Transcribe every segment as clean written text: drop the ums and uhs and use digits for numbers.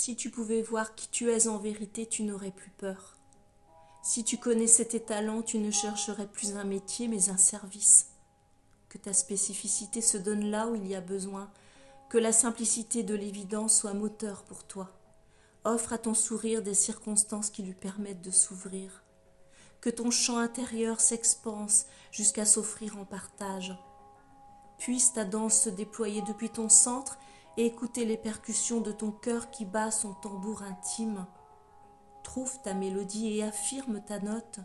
Si tu pouvais voir qui tu es en vérité, tu n'aurais plus peur. Si tu connaissais tes talents, tu ne chercherais plus un métier, mais un service. Que ta spécificité se donne là où il y a besoin, que la simplicité de l'évidence soit moteur pour toi. Offre à ton sourire des circonstances qui lui permettent de s'ouvrir. Que ton chant intérieur s'expanse jusqu'à s'offrir en partage. Puisse ta danse se déployer depuis ton centre et écouter les percussions de ton cœur qui bat son tambour intime. Trouve ta mélodie et affirme ta note.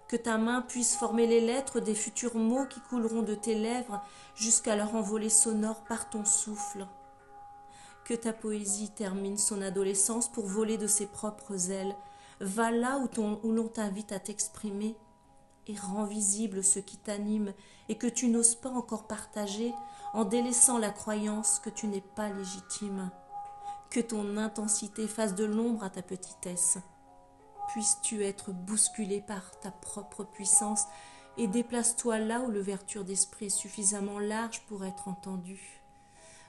Que ta main puisse former les lettres des futurs mots qui couleront de tes lèvres jusqu'à leur envolée sonore par ton souffle. Que ta poésie termine son adolescence pour voler de ses propres ailes. Va là où l'on t'invite à t'exprimer et rends visible ce qui t'anime et que tu n'oses pas encore partager en délaissant la croyance que tu n'es pas légitime. Que ton intensité fasse de l'ombre à ta petitesse. Puisses-tu être bousculé par ta propre puissance et déplace-toi là où l'ouverture d'esprit est suffisamment large pour être entendue.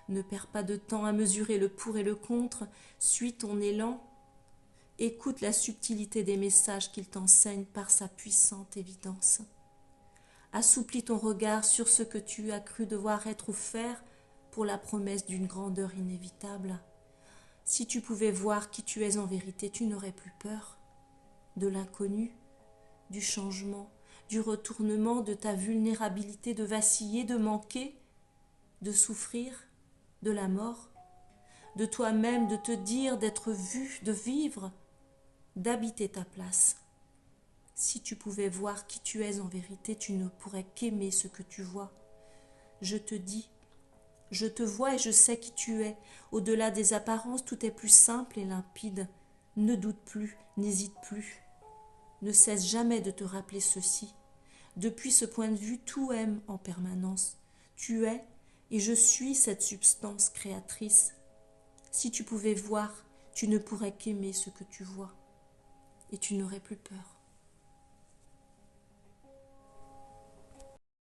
Ne perds pas de temps à mesurer le pour et le contre, suis ton élan. Écoute la subtilité des messages qu'il t'enseigne par sa puissante évidence. Assouplis ton regard sur ce que tu as cru devoir être ou faire pour la promesse d'une grandeur inévitable. Si tu pouvais voir qui tu es en vérité, tu n'aurais plus peur de l'inconnu, du changement, du retournement, de ta vulnérabilité, de vaciller, de manquer, de souffrir, de la mort, de toi-même, de te dire, d'être vu, de vivre, d'habiter ta place. Si tu pouvais voir qui tu es en vérité, tu ne pourrais qu'aimer ce que tu vois. Je te dis, je te vois et je sais qui tu es. Au-delà des apparences, tout est plus simple et limpide. Ne doute plus, n'hésite plus. Ne cesse jamais de te rappeler ceci. Depuis ce point de vue, tout aime en permanence. Tu es et je suis cette substance créatrice. Si tu pouvais voir, tu ne pourrais qu'aimer ce que tu vois. Et tu n'aurais plus peur.